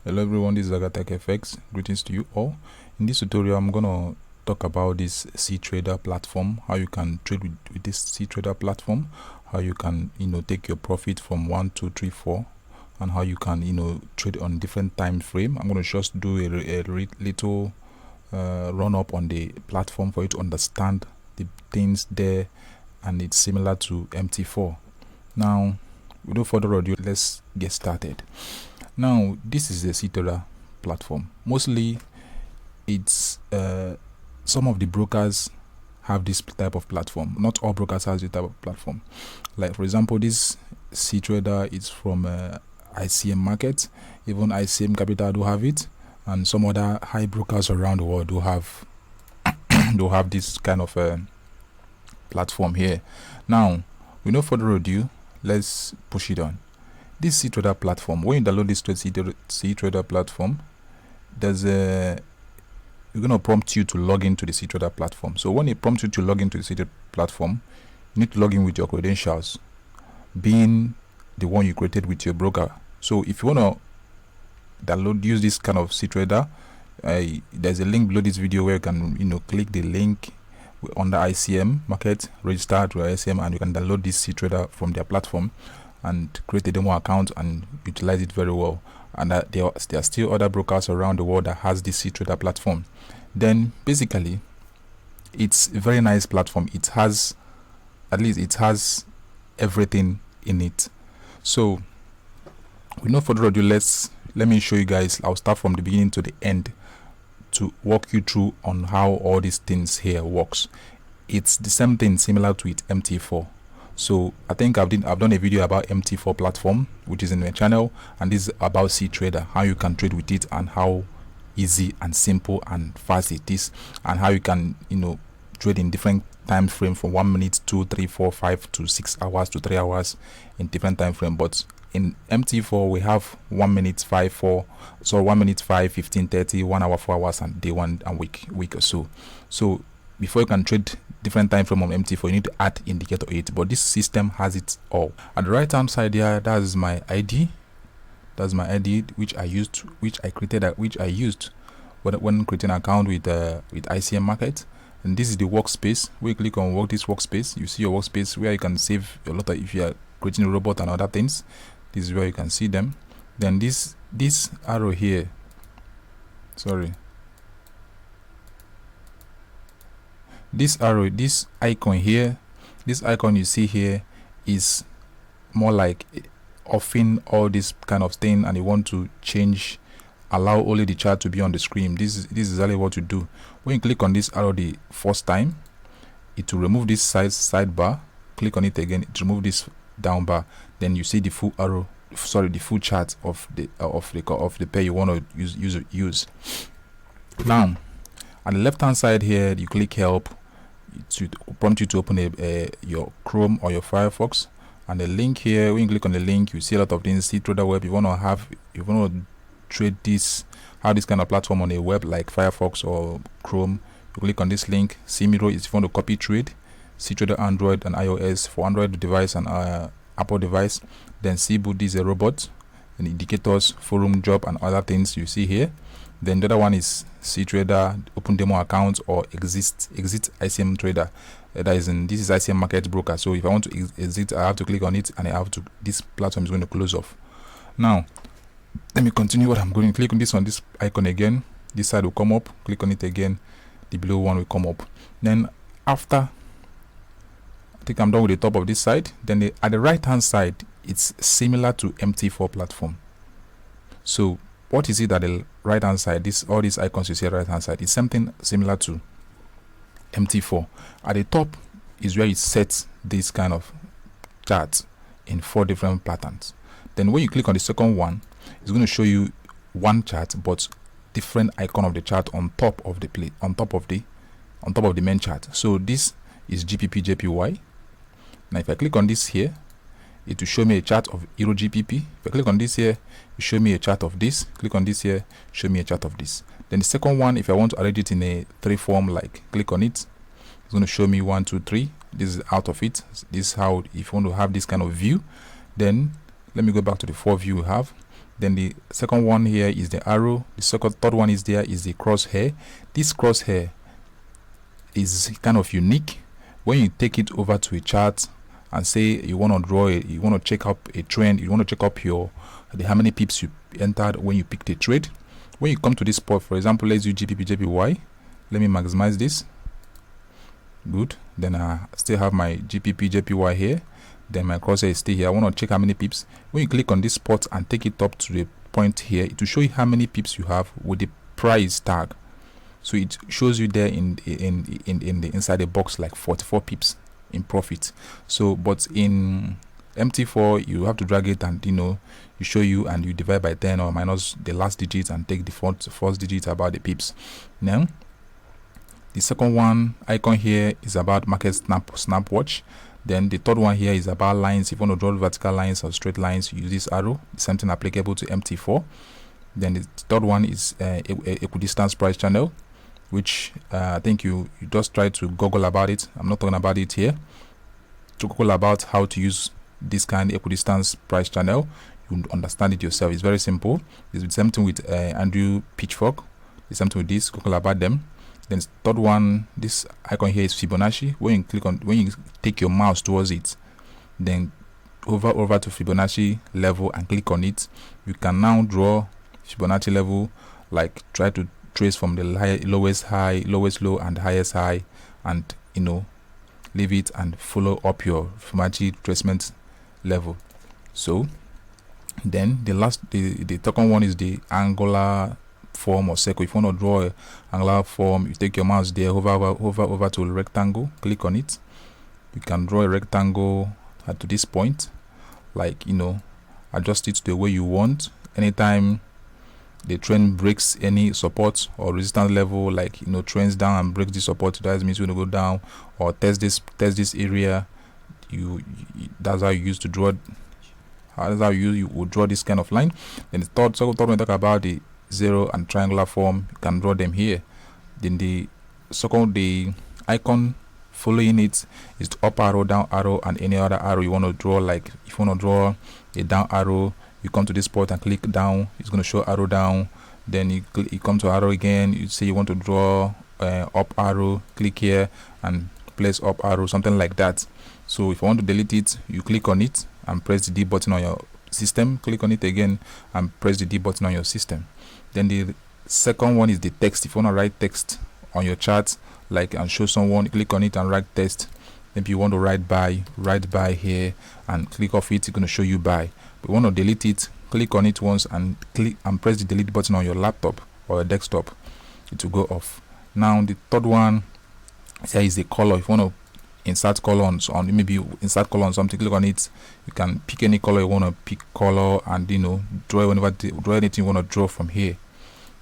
Hello everyone, this is ZagaTech-FX. Greetings to you all. In this tutorial, I'm gonna talk about this cTrader platform, how you can trade with this cTrader platform, how you can take your profit from 1, 2, 3, 4, and how you can trade on different time frame. I'm gonna just do a little run up on the platform for you to understand the things there, and it's similar to MT4. Now, without further ado, let's get started. Now, this is a cTrader platform. Mostly, it's some of the brokers have this type of platform. Not all brokers have this type of platform. Like, for example, this cTrader is from ICM Market. Even ICM Capital do have it, and some other high brokers around the world do have this kind of platform here. Now, with no further ado, let's push it on. This cTrader platform, when you download this cTrader platform, there's we're going to prompt you to log into the cTrader platform. So when it prompts you to log into the cTrader platform, you need to log in with your credentials, being the one you created with your broker. So if you want to use this kind of cTrader, there's a link below this video where you can click the link under ICM Market, register to ICM, and you can download this cTrader from their platform and create a demo account and utilize it very well. And there are still other brokers around the world that has this cTrader platform. Then basically, it's a very nice platform. It has everything in it. So with no further ado, let me show you guys. I'll start from the beginning to the end to walk you through on how all these things here works. It's the same thing similar to it MT4. So I think I've done a video about MT4 platform, which is in my channel, and this is about cTrader, how you can trade with it and how easy and simple and fast it is, and how you can trade in different time frame from 1 minute, 2, 3, 4, 5 to 6 hours to 3 hours in different time frame. But in MT4 we have 1 minute, 5, 4, so 1 minute, 5, 15, 30, 1 hour, 4 hours, and day 1 and week or so. So before you can trade different time frame on MT4, you need to add indicator 8, but this system has it all. At the right hand side here, that's my ID. That's my ID which I used when creating an account with ICM Market. And this is the workspace. When you click on this workspace, you see your workspace where you can save a lot of, if you are creating a robot and other things. This is where you can see them. Then this arrow here, this icon here, this icon you see here is more like offing all this kind of thing, and you want to allow only the chart to be on the screen. This is exactly what you do. When you click on this arrow the first time, it will remove this sidebar. Click on it again, it remove this down bar. Then you see the full arrow, the full chart of the pair you want to use. Now, at the left hand side here, you click help. To prompt you to open your Chrome or your Firefox, and the link here, when you click on the link, you see a lot of things. cTrader web, you want to trade have this kind of platform on a web like Firefox or Chrome, you click on this link. cMirror is if you want to copy trade. cTrader Android and iOS for Android device and Apple device. Then cBots is a robot, and indicators, forum, job, and other things you see here. Then the other one is cTrader, open demo account, or exit ICM trader. This is ICM Market broker. So if I want to exit, I have to click on it, and this platform is going to close off. Now, let me continue what I'm going. Click on this icon again. This side will come up. Click on it again. The below one will come up. Then after, I think I'm done with the top of this side. Then at the right hand side, it's similar to MT4 platform. So what is it at the right hand side? All these icons you see at the right hand side is something similar to MT4. At the top is where it sets this kind of chart in 4 different patterns. Then when you click on the second one, it's going to show you one chart but different icon of the chart on top of the main chart. So this is GPP JPY. Now if I click on this here, it will show me a chart of Euro GPP. If I click on this here, it show me a chart of this. Click on this here, show me a chart of this. Then the second one, if I want to arrange it in a 3 form, like click on it, it's going to show me 1, 2, 3. This is out of it. This is how, if you want to have this kind of view, then let me go back to the 4 view we have. Then the second one here is the arrow. The third one is there is the crosshair. This crosshair is kind of unique. When you take it over to a chart and say you want to draw it, you want to check up a trend, you want to check up how many pips you entered when you picked a trade. When you come to this spot, for example, let's do GBP JPY. Let me maximize this. Good. Then I still have my GBP JPY here. Then my crosshair is still here. I want to check how many pips. When you click on this spot and take it up to the point here, it will show you how many pips you have with the price tag. So it shows you there in the inside the box like 44 pips in profit. So but in MT4 you have to drag it and you show you and you divide by 10 or minus the last digit and take the first digit about the pips. Now the second one icon here is about market snap watch. Then the third one here is about lines. If you want to draw vertical lines or straight lines, you use this arrow. It's something applicable to MT4. Then the third one is equidistance price channel, which I think you just try to Google about it. I'm not talking about it here. To Google about how to use this kind of equidistance price channel, you understand it yourself. It's very simple. It's the same thing with Andrew Pitchfork. It's something with this. Google about them. Then the third one, this icon here is Fibonacci. When you take your mouse towards it, then hover over to Fibonacci level and click on it, you can now draw Fibonacci level, like try to trace from the lowest high, lowest low, and highest high, and leave it and follow up your Fibonacci tracement level. So then the second one is the angular form or circle. If you want to draw an angular form, you take your mouse there, hover over to a rectangle, click on it. You can draw a rectangle to this point, like adjust it to the way you want. Anytime the trend breaks any support or resistance level, like trends down and breaks the support, that means you're going to go down or test this area. That's how you used to draw. That's how you would draw this kind of line. Then the third one, talk about the zero and triangular form. You can draw them here. Then the icon following it is the up arrow, down arrow, and any other arrow you want to draw. Like if you want to draw a down arrow, you come to this spot and click down. It's going to show arrow down. Then you come to arrow again. You say you want to draw up arrow, click here and place up arrow, something like that. So if you want to delete it, you click on it and press the D button on your system. Click on it again and press the D button on your system. Then the second one is the text. If you want to write text on your chart, like and show someone, click on it and write text. Maybe you want to write buy here and click off it. It's going to show you buy. But you want to delete it, click on it once and click and press the delete button on your laptop or your desktop. It will go off. Now the third one here is the color. If you want to insert color on maybe you insert color on something, click on it. You can pick any color you want to pick color and draw anything you want to draw from here.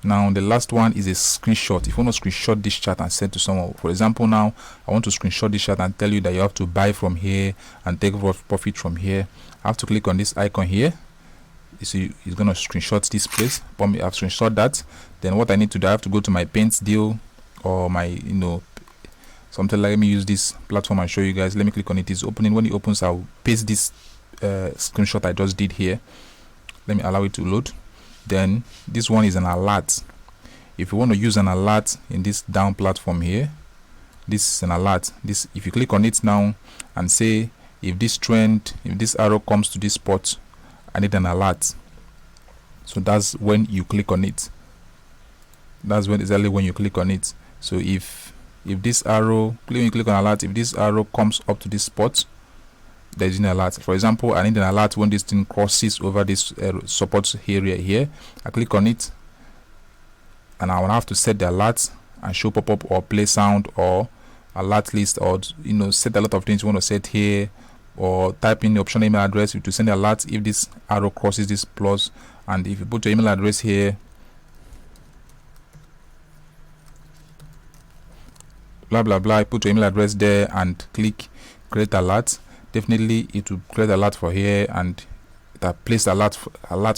Now the last one is a screenshot. If you want to screenshot this chart and send to someone, for example, now I want to screenshot this chart and tell you that you have to buy from here and take profit from here. I have to click on this icon here. You see it's going to screenshot this place. I've screenshot that. Then what I need to do, I have to go to my paint deal or my something like, let me use this platform and show you guys. Let me click on it. It's opening. When it opens, I'll paste this screenshot I just did here. Let me allow it to load. Then this one is an alert. If you want to use an alert in this down platform here, this is an alert. This, if you click on it now and say if this arrow comes to this spot, I need an alert. So that's when you click on it. That's exactly when you click on it. So if this arrow, when you click on alert, if this arrow comes up to this spot, there is an alert. For example, I need an alert when this thing crosses over this support area here. I click on it and I will have to set the alert and show pop-up or play sound or alert list, or set a lot of things you want to set here, or type in the optional email address to send the alert if this arrow crosses this plus. And if you put your email address here, blah blah blah, put your email address there and click create alert, definitely it will create alert for here, and it will place alert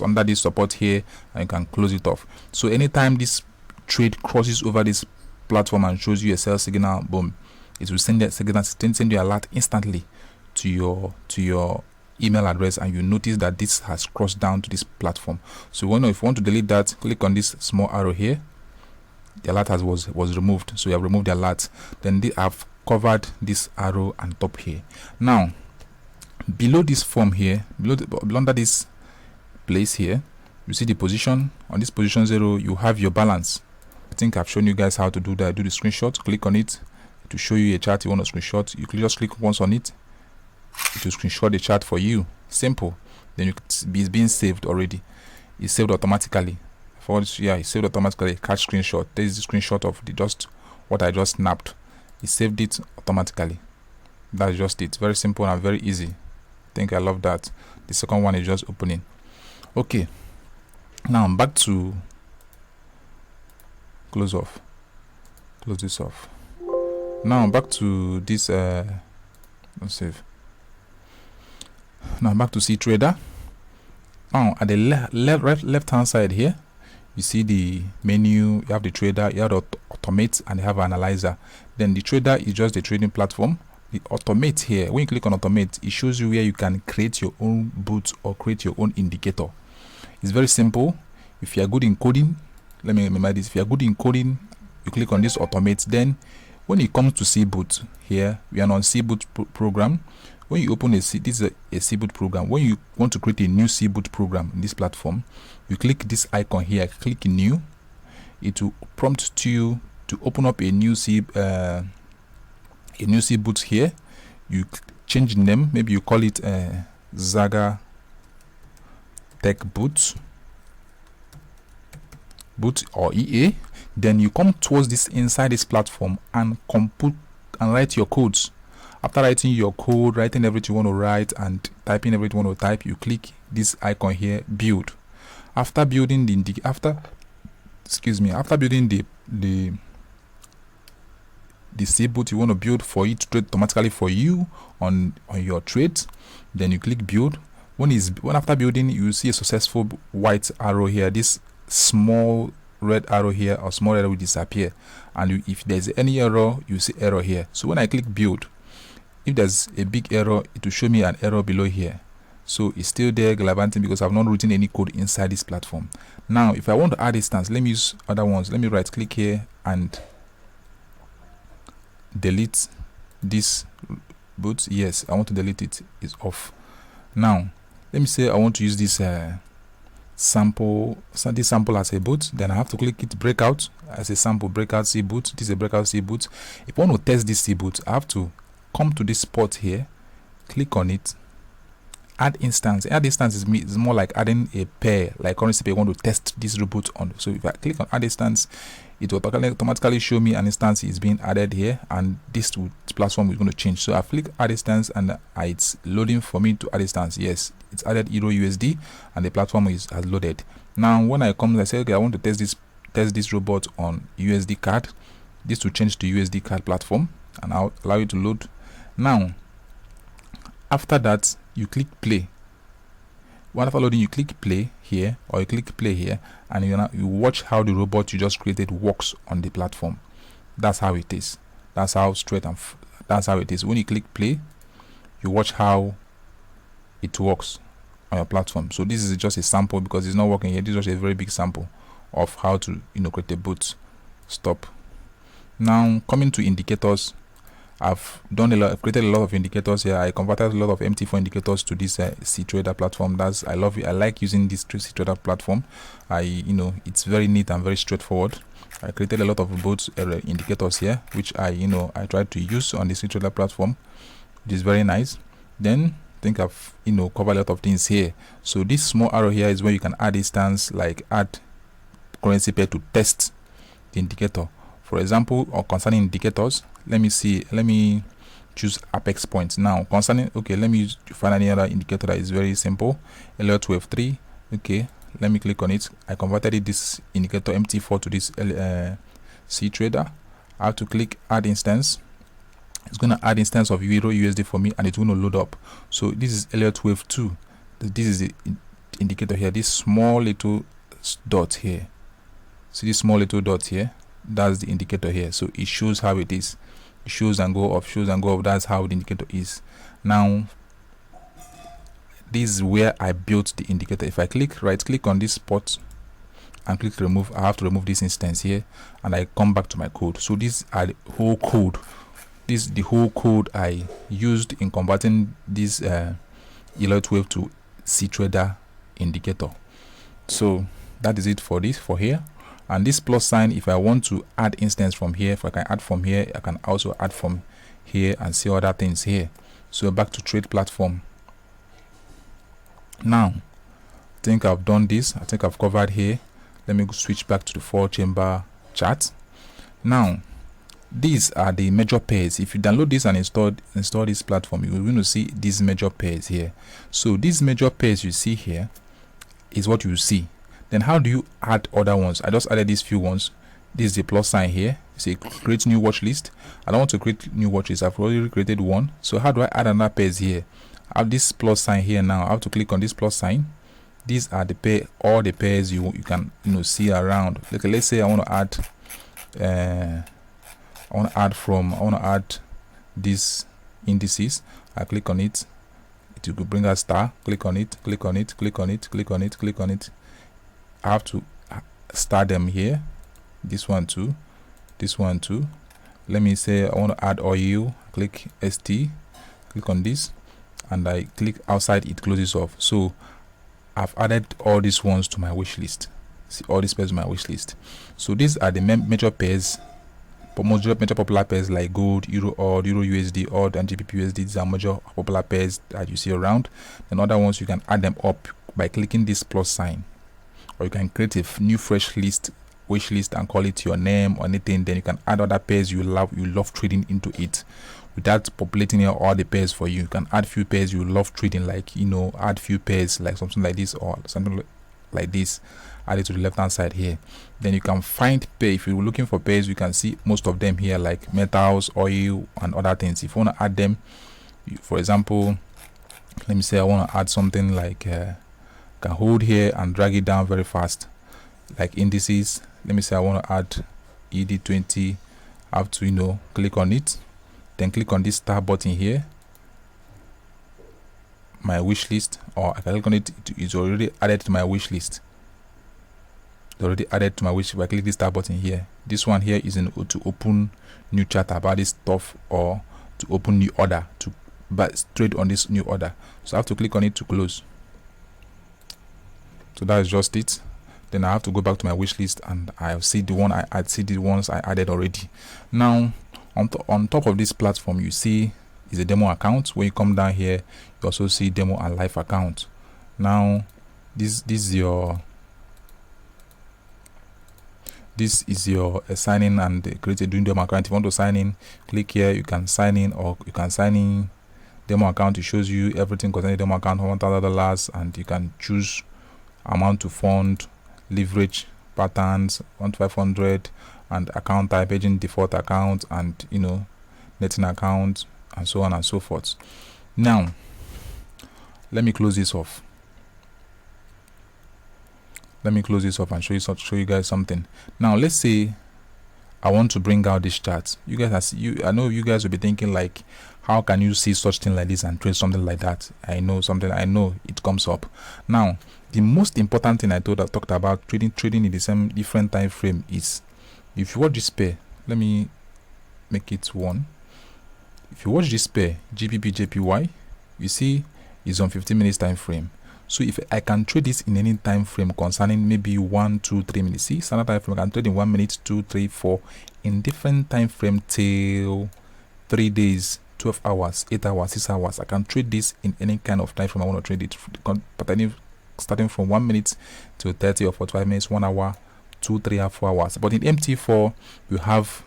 under this support here, and you can close it off. So anytime this trade crosses over this platform and shows you a sell signal, boom, it will send that signal, send you alert instantly to your email address, and you notice that this has crossed down to this platform. So if you want to delete that, click on this small arrow here. The alert was removed, so you have removed the alert. Then I've covered this arrow and top here. Now below this form here, under this place here, you see the position. On this position 0, you have your balance. I think I've shown you guys how to do that. Do the screenshot, click on it to show you a chart you want to screenshot. You just click once on it to screenshot the chart for you. Simple. Then it's being saved already. It's saved automatically. It's saved automatically. Catch screenshot. There is the screenshot of just what I just snapped. It saved it automatically. That's just it. Very simple and very easy. I think I love that. The second one is just opening. Okay. Now I'm back to close this off. Now I'm back to this let's save. Now back to cTrader. Now at the left hand side here, you see the menu. You have the trader, you have the automate, and you have an analyzer. Then the trader is just the trading platform. The automate here, when you click on automate, it shows you where you can create your own bot or create your own indicator. It's very simple. If you are good in coding, let me remember this. If you are good in coding, you click on this automate. Then when it comes to cBot here, we are on cBot program. When you open this is a cBot program. When you want to create a new cBot program in this platform, you click this icon here, click new. It will prompt you to open up a new cBot here. You change the name, maybe you call it ZagaTech Bot or EA. Then you come towards this inside this platform and compute and write your codes. After writing your code, writing everything you want to write and typing everything you want to type, you click this icon here, build. After building after building the cBot you want to build for it to trade automatically for you on your trades, then you click build. When after building, you see a successful white arrow here. This small red arrow here or small arrow will disappear, and if there's any error, you see error here. So when I click build, if there's a big error, it will show me an error below here. So it's still there gallivanting because I've not written any code inside this platform. Now if I want to add instance, let me use other ones. Let me right click here and delete this bot. Yes, I want to delete it. It's off. Now let me say I want to use this sample as a bot. Then I have to click it breakout as a sample breakout cBot. This is a breakout cBot. If I want to test this cBot, I have to come to this spot here, click on it, add instance. Add instance is more like adding a pair, like currency pair. I want to test this robot on. So if I click on add instance, it will automatically show me an instance is being added here, and this platform is going to change. So I click add instance, and it's loading for me to add instance. Yes, it's added Euro USD, and the platform has loaded. Now when I come, I say okay, I want to test this robot on USD card. This will change to USD card platform, and I'll allow you to load. Now after that, you click play. After loading, you click play here, or you click play here, and you watch how the robot you just created works on the platform. That's how it is. That's how straight and that's how it is. When you click play, you watch how it works on your platform. So this is just a sample because it's not working here. This is just a very big sample of how to create a bot. Stop. Now coming to indicators, I've created a lot of indicators here. I converted a lot of MT4 indicators to this cTrader platform. I love it. I like using this cTrader platform. It's very neat and very straightforward. I created a lot of both indicators here, which I tried to use on the cTrader platform. It is very nice. Then I think I've covered a lot of things here. So this small arrow here is where you can add instance, like add currency pair to test the indicator. For example, or concerning indicators, let me choose apex points. Now let me find any other indicator that is very simple. LL12 okay, let me click on it. I converted this indicator MT4 to this cTrader. I have to click add instance. It's going to add instance of Euro USD for me, and it's going to load up. So this is LL12 this is the indicator here, this small little dot here. See this small little dot here? That's the indicator here. So it shows how it is. It shows and go off, shows and go off. That's how the indicator is. Now this is where I built the indicator. If I right click on this spot and click remove, I have to remove this instance here, and I come back to my code. So these are the whole code. This is the whole code I used in converting this Elliott wave to cTrader indicator. So that is it for this here. And this plus sign, if I want to add instance from here, if I can add from here, I can also add from here and see other things here. So back to trade platform. Now I think I've done this. I think I've covered here. Let me switch back to the 4-chamber chart. Now these are the major pairs. If you download this and install this platform, you're going to see these major pairs here. So these major pairs you see here is what you see. Then how do you add other ones? I just added these few ones. This is the plus sign here. You say create new watch list. I don't want to create new watch list. I've already created one. So how do I add another pairs here? I have this plus sign here now. I have to click on this plus sign. These are the pair, all the pairs you can see around. Like, let's say I want to add these indices. I click on it. It will bring a star. Click on it. Click on it. Click on it. Click on it. Click on it. I have to start them here. This one too. This one too. Let me say I want to add oil. Click ST. Click on this, and I click outside. It closes off. So I've added all these ones to my wish list. See all these pairs to my wish list. So these are the major pairs, major popular pairs like gold, euro odd, euro USD odd, and GBP USD. These are major popular pairs that you see around. Then other ones you can add them up by clicking this plus sign, or you can create a new fresh list, wish list, and call it your name or anything. Then you can add other pairs you love trading into it without populating all the pairs for you. You can add few pairs you love trading, like add few pairs like something like this or something like this. Add it to the left hand side here. Then you can find pair. If you're looking for pairs, you can see most of them here, like metals, oil, and other things. If you want to add them, for example, let me say I want to add something like can hold here and drag it down very fast, like indices. Let me say I want to add ED20. I have to click on it, then click on this star button here, my wish list, or I can click on it. It's already added to my wish list. It's already added to my wish. If I click this star button here, this one here is to open new chart about this stuff, or to open new order, to trade on this new order. So I have to click on it to close. So that is just it. Then I have to go back to my wish list, and I'll see the ones I added already. Now on top of this platform, you see is a demo account. When you come down here, you also see demo and live account. Now this is your sign in and create a demo account. If you want to sign in, click here. You can sign in, or you can sign in demo account. It shows you everything concerning demo account, $1,000, and you can choose amount to fund, leverage patterns, 1-500, and account type, agent default account, and netting account, and so on and so forth. Now let me close this off. Let me close this off and show you guys something. Now let's say I want to bring out this chart. You guys I know you guys will be thinking like, how can you see such thing like this and trade something like that? I know it comes up. Now the most important thing I talked about trading in the same different time frame is, if you watch this pair, let me make it 1. If you watch this pair GBP JPY, you see it's on 15 minutes time frame. So if I can trade this in any time frame concerning maybe 1, 2, 3 minutes, see standard time frame, I can trade in 1 minute, 2, 3, 4 in different time frame till 3 days, 12 hours, 8 hours, 6 hours. I can trade this in any kind of time frame I want to trade it, starting from 1 minute to 30 or 45 minutes, 1 hour, 2, 3 or 4 hours. But in MT4 you have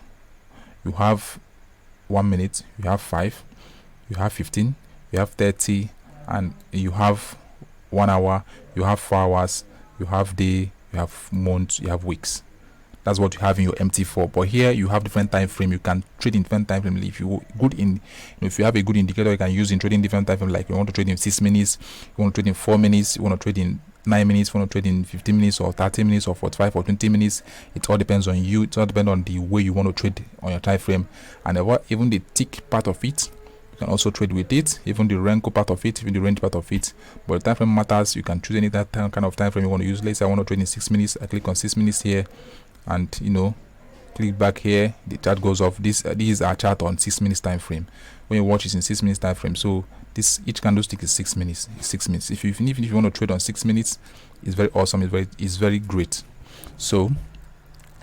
1 minute, you have 5, you have 15, you have 30, and you have 1 hour, you have 4 hours, you have day, you have months, you have weeks. That's what you have in your MT4. But here you have different time frame. You can trade in different time frame. If you if you have a good indicator, you can use in trading different time frame. Like you want to trade in 6 minutes, you want to trade in 4 minutes, you want to trade in 9 minutes, you want to trade in 15 minutes or 30 minutes or 45 or 20 minutes. It all depends on you. It all depends on the way you want to trade on your time frame. And even the tick part of it, You can also trade with it, even the Renko part of it, even the range part of it. But the time frame matters. You can choose any kind of time frame you want to use. Let's say I want to trade in 6 minutes. I click on 6 minutes here, and click back here. The chart goes off. This is our chart on 6 minutes time frame. When you watch it in 6 minutes time frame, so this each candlestick is 6 minutes. 6 minutes. Even if you want to trade on 6 minutes, it's very awesome. It's very great. So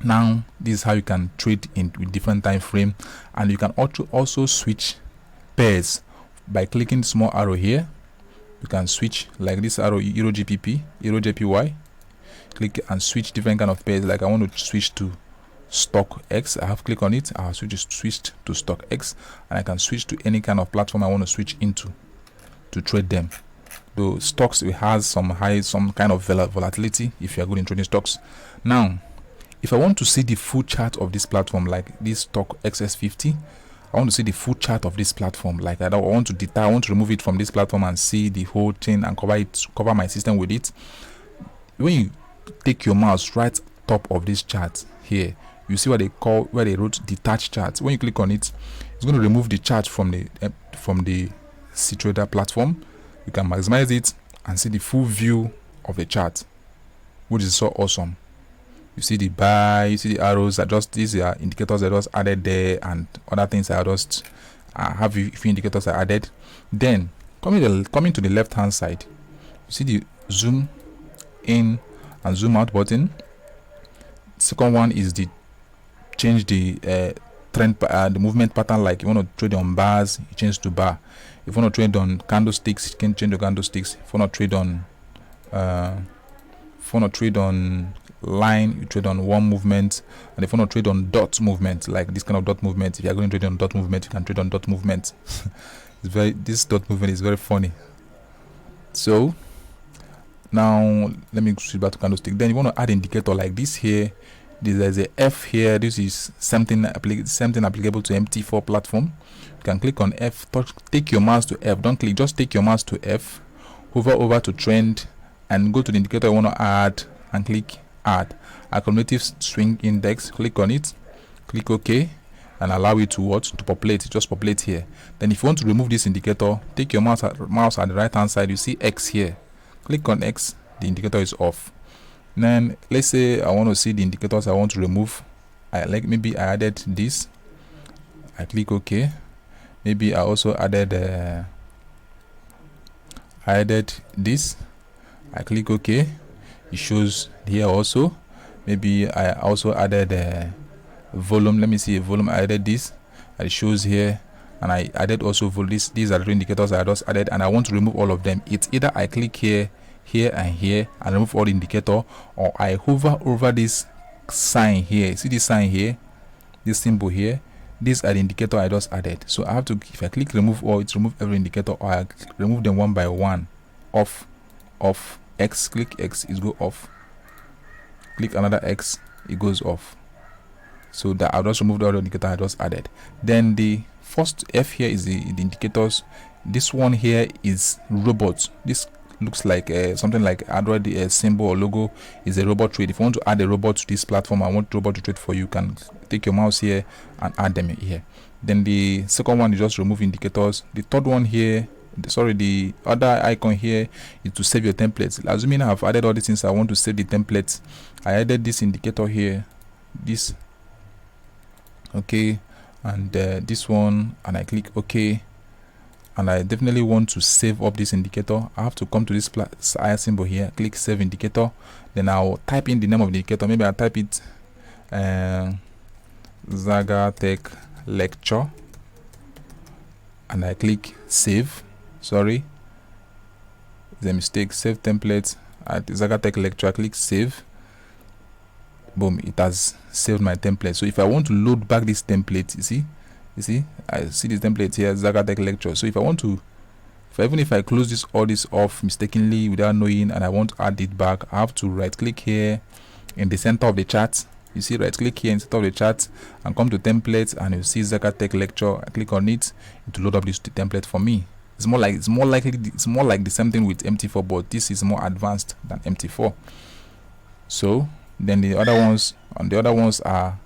now this is how you can trade in with different time frame, and you can also switch pairs by clicking small arrow here. You can switch like this arrow, Euro GPP, Euro JPY. Click and switch different kind of pairs. Like I want to switch to stock X. I have clicked on it. I have switched to stock X, and I can switch to any kind of platform I want to switch into to trade them. Though stocks, it has some kind of volatility if you are good in trading stocks. Now, if I want to see the full chart of this platform, like this stock XS50, I want to see the full chart of this platform. Like I want to remove it from this platform and see the whole thing and cover my system with it. When you take your mouse right top of this chart here, you see what they wrote detach chart. When you click on it, it's going to remove the chart from the cTrader platform. You can maximize it and see the full view of the chart, which is so awesome. You see the buy, you see the arrows. These are indicators that just added there, and other things I just have a few indicators I added. Then coming to the left hand side, you see the zoom in and zoom out button. Second one is the change the trend, the movement pattern. Like you want to trade on bars, you change to bar. If you want to trade on candlesticks, you can change the candlesticks. If you want to trade on line, you trade on one movement. And if you want to trade on dot movement, like this kind of dot movement, if you are going to trade on dot movement, you can trade on dot movement. This dot movement is very funny. So now let me switch back to candlestick. Then you want to add indicator like this here. There's a F here. This is something applicable to MT4 platform. You can click on F. Take your mouse to F. Don't click. Just take your mouse to F. Hover over to trend and go to the indicator you want to add and click add. Accumulative swing index. Click on it. Click OK and allow it to populate. Just populate here. Then if you want to remove this indicator, take your mouse at the right hand side. You see X here. Click on X. The indicator is off. Then let's say I want to see the indicators I want to remove. Maybe I added this. I click OK. Maybe I also added this. I click OK. It shows here also. Maybe I also added volume. Let me see a volume. I added this, and it shows here. And I added also this. These are the indicators I just added, and I want to remove all of them. It's either I click here and here and remove all the indicator, or I hover over this sign here. See this sign here, this symbol here. These are the indicator I just added. So I have to, if I click remove all, it's remove every indicator, or I remove them one by one. Off, X, click X, it go off. Click another X, it goes off. So that I just removed all the indicator I just added. Then the first F here is the indicators. This one here is robots. This looks like something like Android symbol or logo is a robot trade. If you want to add a robot to this platform, I want robot to trade for you, can take your mouse here and add them here. Then the second one is just remove indicators. The third one here, the other icon here is to save your templates. Assuming I have added all these things, I want to save the templates. I added this indicator here, this, okay, and this one, and I click OK. And I definitely want to save up this indicator. I have to come to this eye symbol here, click save indicator. Then I'll type in the name of the indicator. Maybe I'll type it ZagaTech lecture, and I click save. Sorry, the mistake. Save template at ZagaTech lecture. I click save. Boom, it has saved my template. So if I want to load back this template, you see I see this template here, ZagaTech lecture. So if I want to, even if I close all this off mistakenly without knowing, and I want to add it back, I have to right click here in the center of the chart. You see, right click here in the center of the chart and come to templates, and you see ZagaTech lecture. I click on it to load up this template for me. It's more like the same thing with MT4, but this is more advanced than MT4. So then the other ones are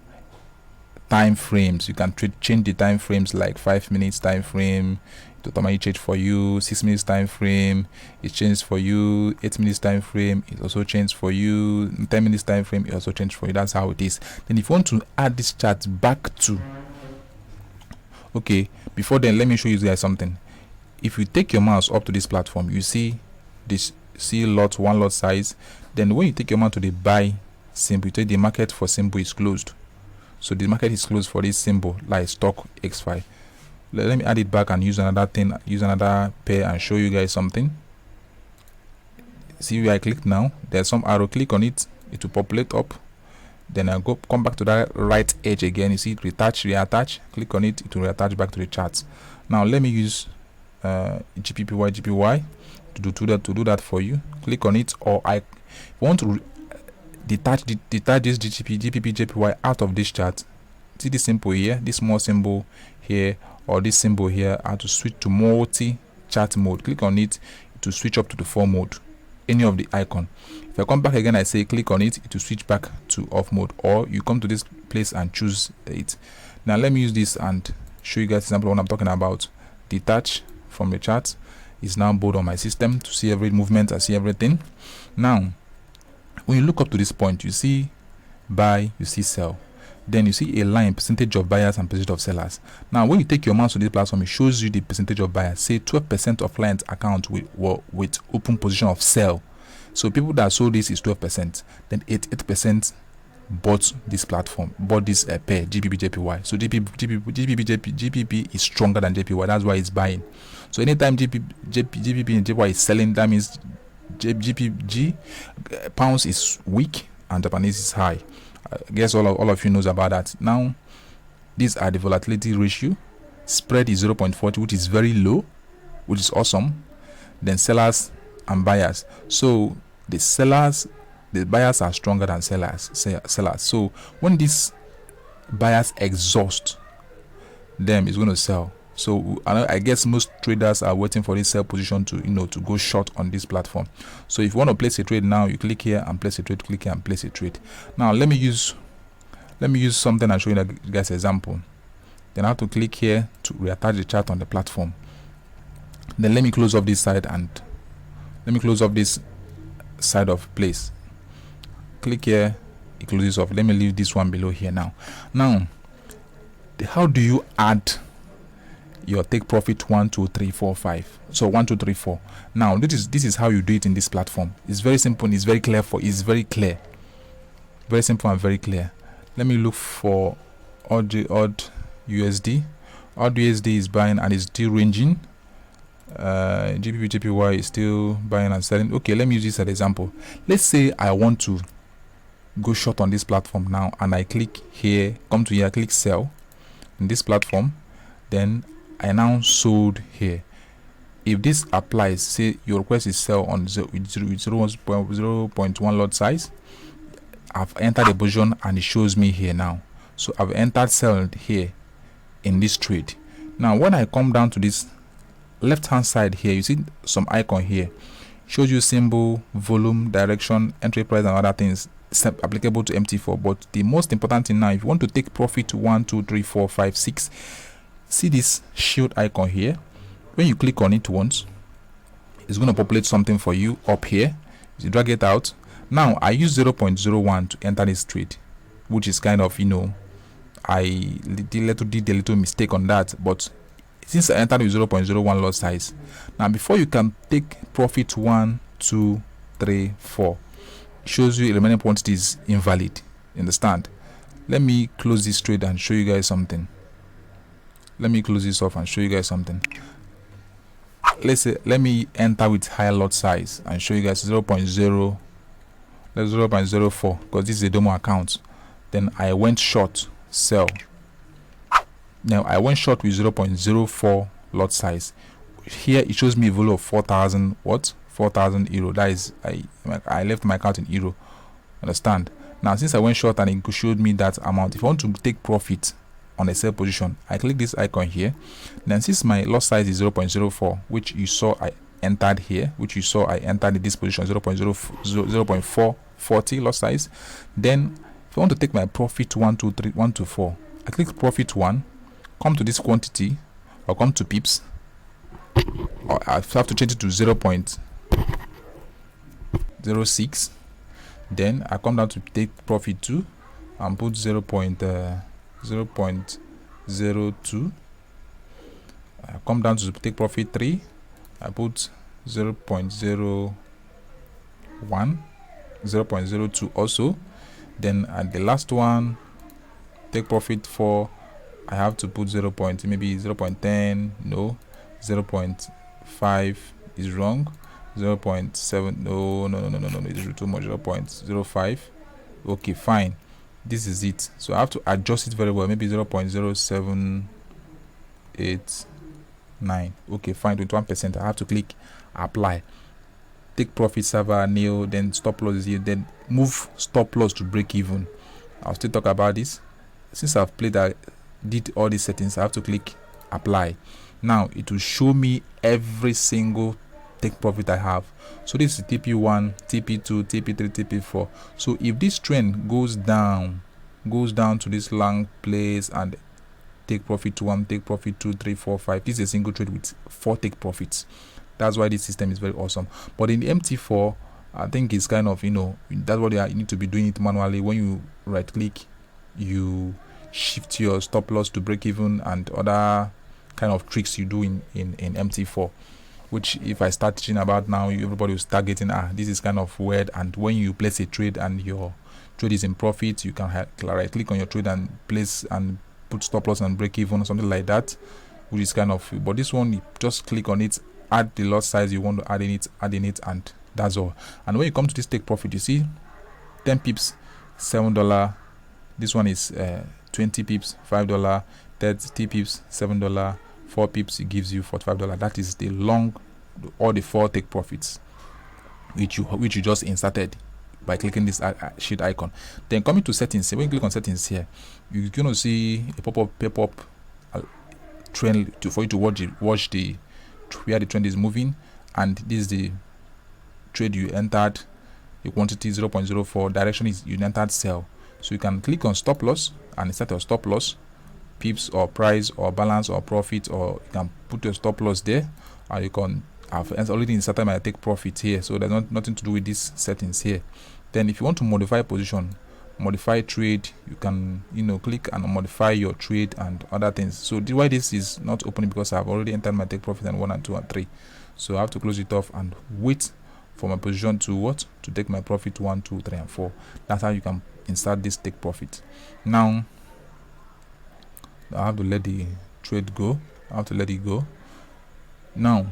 time frames. You can change the time frames, like 5 minutes time frame, it automatically change for you. 6 minutes time frame, it changes for you. 8 minutes time frame, it also changes for you. 10 minutes time frame, it also changes for you. That's how it is. Then if you want to add this chart back to, okay, before then, let me show you guys something. If you take your mouse up to this platform, you see this, see lot, one lot size. Then when you take your mouse to the buy symbol, you take the market for symbol is closed. So the market is closed for this symbol, like stock X5. Let me add it back and use another thing, use another pair and show you guys something. See where I click now, there's some arrow, click on it, it will populate up. Then I come back to that right edge again, you see retouch, reattach, click on it, it will reattach back to the charts. Now let me use GPY to do that for you. Click on it, or I want to detach this GPP out of this chart. See this symbol here, this small symbol here, or this symbol here. I have to switch to multi chart mode. Click on it to switch up to the 4 mode, any of the icon. If I come back again, I say click on it to switch back to off mode, or you come to this place and choose it. Now let me use this and show you guys example what I'm talking about. Detach from the chart is now bold on my system to see every movement. I see everything. Now when you look up to this point, you see buy, you see sell, then you see a line, percentage of buyers and percentage of sellers. Now when you take your mouse to this platform, it shows you the percentage of buyers. Say 12% of client account with open position of sell. So people that sold this is 12%. Then 88% bought this platform, bought this pair GBP JPY. So GBP is stronger than JPY. That's why it's buying. So anytime GBP and JPY is selling, that means GPG pounds is weak and Japanese is high. I guess all of you knows about that. Now these are the volatility ratio. Spread is 0.40, which is very low, which is awesome. Then sellers and buyers. So the buyers are stronger than sellers. So when these buyers exhaust them, it's going to sell. So I guess most traders are waiting for this sell position to to go short on this platform. So if you want to place a trade now, you click here and place a trade, click here and place a trade. Now let me use something and show you guys an example. Then I have to click here to reattach the chart on the platform. Then let me close off this side and let me close off this side of place. Click here, it closes off. Let me leave this one below here now. Now how do you add your take profit 1 2 3 4 5? So 1 2 3 4. Now this is how you do it in this platform. It's very simple and it's very clear. Very simple and very clear. Let me look for odd USD. Odd USD is buying and is still ranging. GBP JPY is still buying and selling. Okay, let me use this as an example. Let's say I want to go short on this platform now, and I click here, come to here, click sell in this platform. Then I now sold here. If this applies, say your request is sell on 0.1 lot size, I've entered the position and it shows me here now. So I've entered sell here in this trade. Now when I come down to this left hand side here, you see some icon here, shows you symbol, volume, direction, entry price and other things applicable to MT4. But the most important thing now, if you want to take profit 1 2 3 4 5 6, see this shield icon here. When you click on it once, it's going to populate something for you up here. You drag it out. Now I use 0.01 to enter this trade, which is kind of I did a little mistake on that, but since I entered with 0.01 lot size, now before you can take profit 1 2 3 4, it shows you the remaining quantity is invalid. You understand? Let me close this trade and show you guys something. Let me close this off and show you guys something. Let me enter with higher lot size and show you guys 0.0. Let's 0.04 because this is a demo account. Then I went short, sell. Now I went short with 0.04 lot size. Here it shows me a value of 4,000 what? 4,000 euro. That is, I left my account in euro. Understand? Now since I went short and it showed me that amount, if I want to take profit on a sell position, I click this icon here. Then since my lot size is 0.04, which you saw I entered here, which you saw I entered in this position 0.440 lot size, then if I want to take my profit 1 2 3 1 to 4, I click profit 1, come to this quantity, or come to pips, or I have to change it to 0.06. Then I come down to take profit 2 and put 0.02. I come down to take profit 3, I put 0.01, 0.02 also. Then at the last one, take profit 4, I have to put maybe 0.10, no, 0.5 is wrong, 0.7, no, it's too much, 0.05. okay, fine, this is it. So I have to adjust it very well, maybe 0.0789. okay, fine, 21%. I have to click apply, take profit server nil, then stop loss is here, then move stop loss to break even. I'll still talk about this. Since I've did all these settings, I have to click apply. Now it will show me every single take profit I have. So this is TP1, TP2, TP3, TP4. So if this trend goes down to this long place and take profit 1, take profit 2, 3, 4, 5, this is a single trade with 4 take profits. That's why this system is very awesome. But in the MT4, I think it's kind of, that's what you need to be doing it manually. When you right click, you shift your stop loss to break even and other kind of tricks you do in MT4, which if I start teaching about now, everybody will start getting, this is kind of weird. And when you place a trade and your trade is in profit, you can right click on your trade and place and put stop loss and break even or something like that, which is kind of, but this one, you just click on it, add the lot size you want to add in it, and that's all. And when you come to this take profit, you see 10 pips $7, this one is 20 pips $5, 30 pips $7, 4 pips it gives you $45. That is the all the 4 take profits which you just inserted by clicking this sheet icon. Then coming to settings, when you click on settings here, you're going to see a pop-up trend for you to watch where the trend is moving. And this is the trade you entered, the quantity 0.04, direction is you entered sell. So you can click on stop loss and set your stop loss, pips or price or balance or profit, or you can put your stop loss there, or you can have already inserted my take profit here, so there's nothing to do with these settings here. Then if you want to modify position, modify trade, you can click and modify your trade and other things. So why this is not opening, because I've already entered my take profit and 1 and 2 and 3, so I have to close it off and wait for my position to take my profit 1, 2, 3 and 4. That's how you can insert this take profit. Now I have to let the trade go. I have to let it go. Now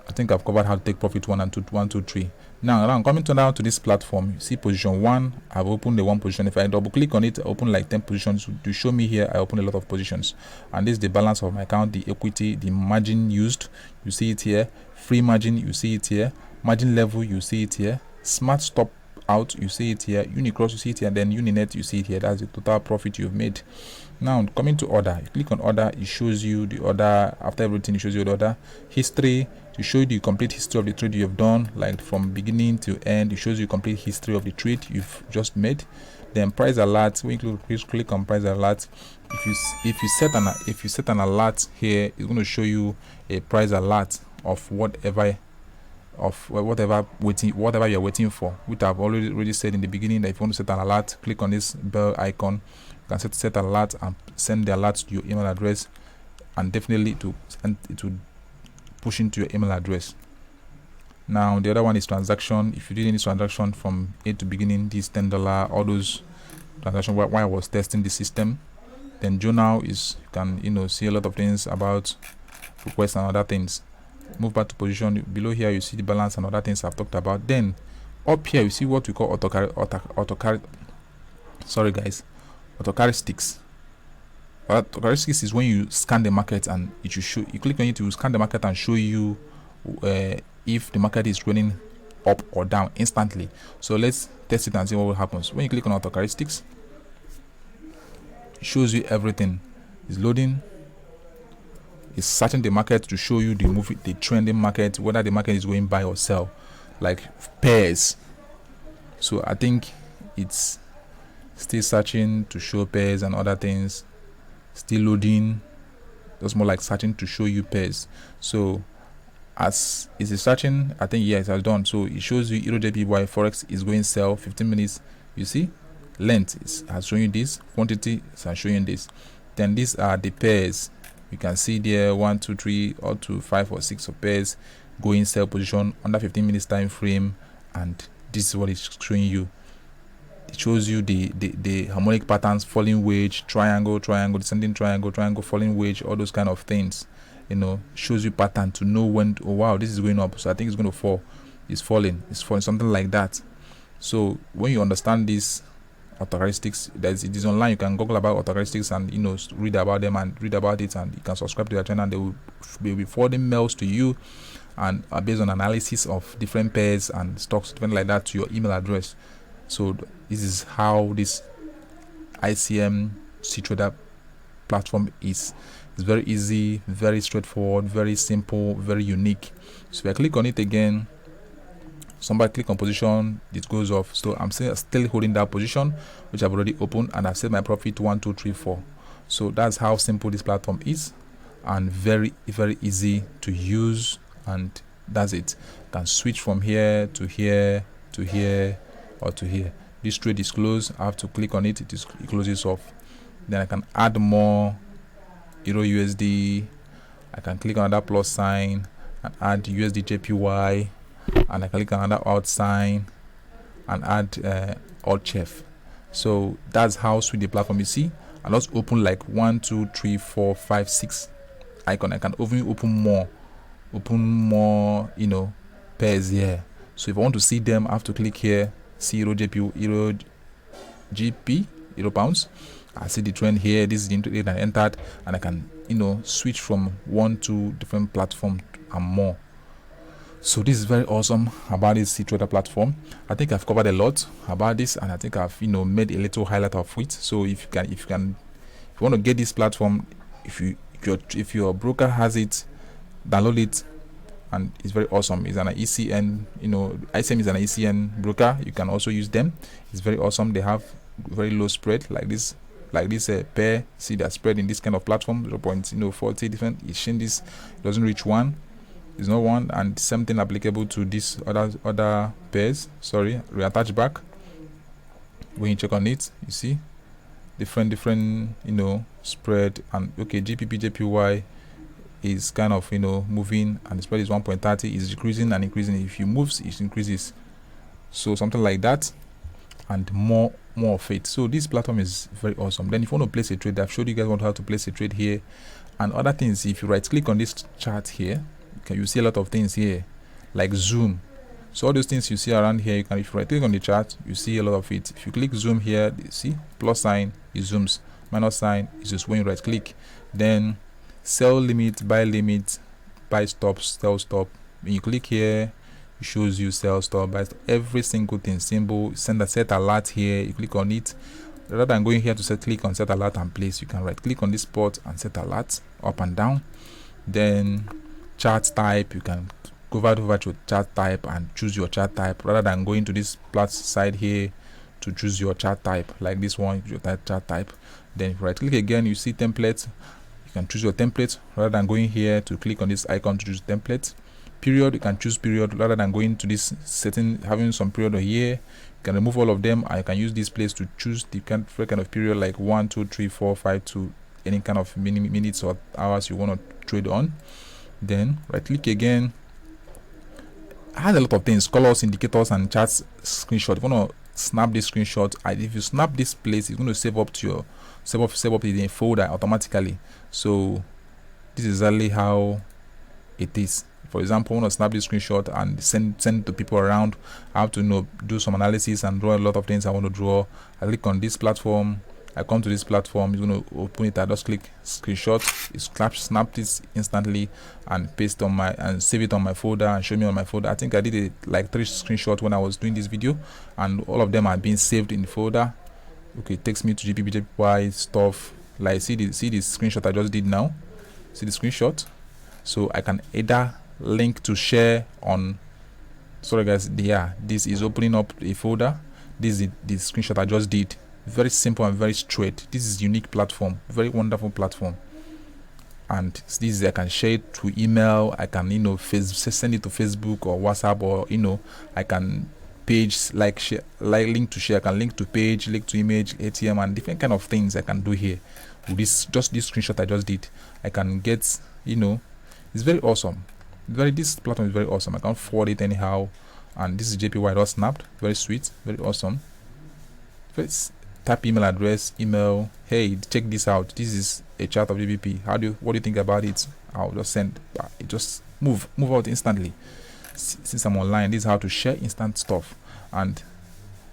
I think I've covered how to take profit 1 and 2, 1, 2, 3. Now I'm coming down to this platform. You see position 1, I've opened the 1 position. If I double click on it, I open like 10 positions. To show me here, I open a lot of positions. And this is the balance of my account, the equity, the margin used, you see it here. Free margin, you see it here. Margin level, you see it here. Smart stop out, you see it here. Unicross, you see it here. And then Uninet, you see it here. That's the total profit you've made. Now coming to order, you click on order, it shows you the order. After everything, it shows you the order history to show you the complete history of the trade you have done, like from beginning to end. It shows you complete history of the trade you've just made. Then price alert, when you click on price alert, if you set an alert here, it's going to show you a price alert of whatever you're waiting for, which I've already said in the beginning, that if you want to set an alert, click on this bell icon. You can set an alert and send the alert to your email address, and definitely it will push into your email address. Now the other one is transaction. If you did any transaction from A to beginning, this $10, all those transactions while I was testing the system. Then journal is, you can see a lot of things about requests and other things. Move back to position. Below here you see the balance and other things I've talked about. Then up here you see what we call autocaristics. Autocaristics is when you scan the market and it should show, you click on it to scan the market and show you if the market is running up or down instantly. So let's test it and see what happens. When you click on autocaristics, it shows you everything. It's loading. It's searching the market to show you the trending market, whether the market is going buy or sell, like pairs. So I think it's still searching to show pairs and other things, still loading. That's more like searching to show you pairs. So as it is searching, I think it has done. So it shows you EUR/JPY forex is going sell 15 minutes. You see, length has shown you this, quantity is showing this. Then these are the pairs. You can see there 1, 2, 3, or 2, 5 or 6 of pairs going sell position under 15 minutes time frame, and this is what it's showing you. It shows you the harmonic patterns, falling wedge, triangle, descending triangle, falling wedge, all those kind of things. Shows you pattern to know when oh wow, this is going up, so I think it's going to fall. It's falling, something like that. So when you understand these characteristics, it is online. You can Google about characteristics and read about them and read about it, and you can subscribe to their channel. They will be forwarding mails to you, and based on analysis of different pairs and stocks, different like that, to your email address. So this is how this ICM cTrader platform is. It's very easy, very straightforward, very simple, very unique. So if I click on it again, somebody click on position, it goes off. So I'm still holding that position, which I've already opened, and I've set my profit 1, 2, 3, 4. So that's how simple this platform is, and very, very easy to use. And that's it. You can switch from here to here to here or to here. This trade is closed. I have to click on it. It closes off. Then I can add more Euro USD. I can click on that plus sign and add USD JPY, and I can click on another alt sign and add alt chef. So that's how sweet the platform. You see, I just open like 1, 2, 3, 4, 5, 6 icon. I can even open more pairs here. So if I want to see them, I have to click here, see Euro GP, Euro pounds. I see the trend here. This is the trade I entered, and I can switch from 1 to different platform and more. So this is very awesome about this cTrader platform. I think I've covered a lot about this, and I think I've made a little highlight of it. So if you want to get this platform, if your broker has it, download it, and it's very awesome. It's an ECN, ICM is an ECN broker. You can also use them. It's very awesome. They have very low spread like this pair. See that spread in this kind of platform 0.40 different. It's showing this doesn't reach 1. It's not 1, and something applicable to this other pairs. Sorry, reattach back. When you check on it, you see different spread. And okay, GPP JPY is kind of moving, and the spread is 1.30. Is decreasing and increasing. If you moves, it increases. So something like that, and more of it. So this platform is very awesome. Then if you want to place a trade, I've showed you guys how to place a trade here and other things. If you right click on this chart here, you see a lot of things here like zoom. So all those things you see around here, if you right click on the chart, you see a lot of it. If you click zoom here, you see plus sign, it zooms. Minus sign is just when you right click. Then sell limit, buy stop, sell stop. When you click here, it shows you sell stop, buy stop, every single thing. Symbol, set alert here. You click on it. Rather than going here to click on set alert and place, you can right click on this spot and set alert up and down. Then chart type, you can go over to chart type and choose your chart type, rather than going to this plus side here to choose your chart type like this one, your chart type. Then if you right click again, you see template. You can choose your template rather than going here to click on this icon to choose template. Period, you can choose period rather than going to this setting, having some period here. You can remove all of them, and you can use this place to choose the kind of period like 1, 2, 3, 4, 5 to any kind of minutes or hours you want to trade on. Then right click again. I had a lot of things, colors, indicators, and charts screenshot. If you want to snap this screenshot, and if you snap this place, it's going to save up to your save up in a folder automatically. So this is exactly how it is. For example, I want to snap this screenshot and send it to people around. I have to do some analysis and draw a lot of things I want to draw. I click on this platform. I come to this platform. It's going to open it. I just click screenshot. It snap this instantly and paste on and save it on my folder and show me on my folder. I think I did like 3 screenshots when I was doing this video, and all of them are being saved in the folder. Okay, it takes me to GPP stuff. Like see the screenshot I just did now. See the screenshot. So I can either link to share on. Sorry guys, this is opening up a folder. This is the screenshot I just did. Very simple and very straight. This is unique platform, very wonderful platform. And this I can share it through email. I can send it to Facebook or WhatsApp, or I can page share, link to share. I can link to page, link to image, ATM, and different kind of things I can do here with this screenshot I just did. I can get it's very awesome. This platform is very awesome. I can forward it anyhow, and this is JPY snapped. Very sweet, very awesome. First, type email address, email. Hey, check this out. This is a chart of GBP. What do you think about it? I'll just send it. Just move out instantly. Since I'm online, this is how to share instant stuff. And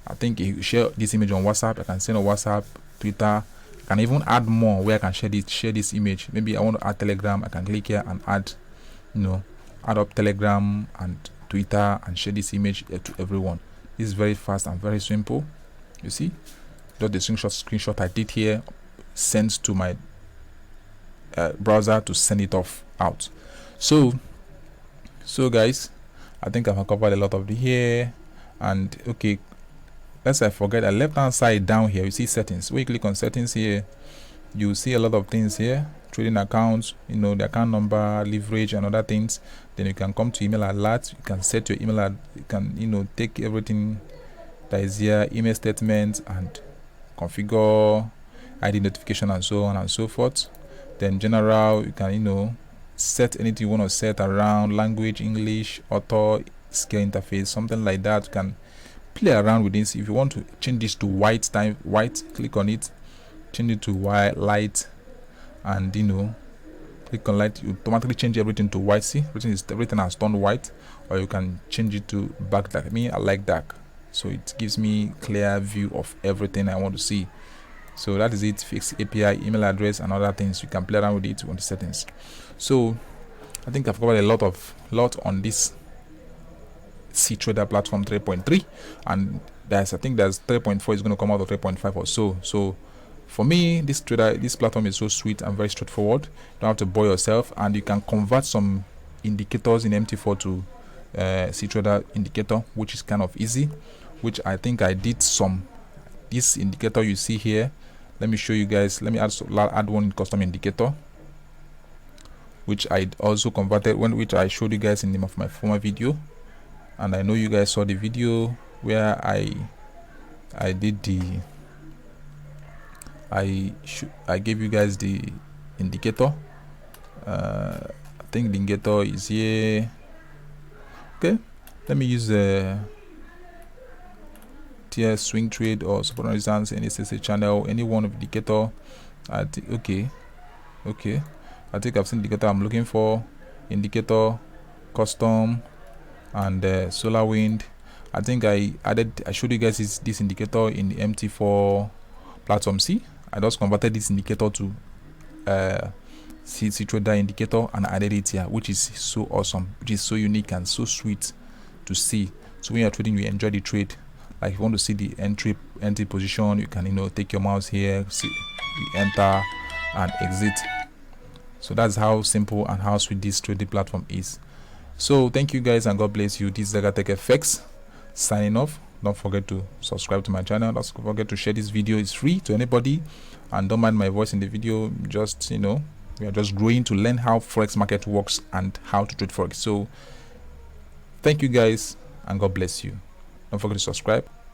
I think if you share this image on WhatsApp, I can send on WhatsApp, Twitter. I can even add more where I can share this image. Maybe I want to add Telegram. I can click here and add up Telegram and Twitter and share this image to everyone. This is very fast and very simple. You see, just the screenshot I did here sends to my browser to send it out. So guys, I think I've covered a lot of the here. And okay, lest I forget, at left hand side down here you see settings. When you click on settings here, you see a lot of things here: trading accounts, the account number, leverage, and other things. Then you can come to email alerts. You can set your email you can take everything that is here, email statements, and configure ID notification and so on and so forth. Then general, you can set anything you want to set around language, English, auto, scale interface, something like that. You can play around with this. If you want to change this to white, click on it, change it to light, and click on light. You automatically change everything to white. See, everything has turned white. Or you can change it to black. Like me, I like dark, so it gives me clear view of everything I want to see. So that is it. Fix API, email address, and other things. You can play around with it on the settings. So I think I've covered a lot on this cTrader platform 3.3, and I think there's 3.4 is going to come out of 3.5 or so. So for me, this platform is so sweet and very straightforward. You don't have to bore yourself, and you can convert some indicators in MT4 to cTrader indicator, which is kind of easy, which I think I did some. This indicator you see here, let me show you guys. Let me add one custom indicator, which I also converted, which I showed you guys in my former video. And I know you guys saw the video where I gave you guys the indicator. I think the indicator is here. Okay, let me use the tier swing trade or support resistance, any SSA channel, any one of indicator. I think okay. I think I've seen the indicator I'm looking for. Indicator, custom, and solar wind. I think I showed you guys this indicator in the MT4 platform. See, I just converted this indicator to cTrader indicator and added it here, which is so awesome, which is so unique and so sweet to see. So when you're trading, you enjoy the trade. Like if you want to see the entry position, you can take your mouse here, see, you enter and exit. So that's how simple and how sweet this trading platform is. So thank you guys, and God bless you. This is ZagaTech-FX signing off. Don't forget to subscribe to my channel. Don't forget to share this video. It's free to anybody, and don't mind my voice in the video. Just we are just growing to learn how forex market works and how to trade forex. So thank you guys, and God bless you. Don't forget to subscribe.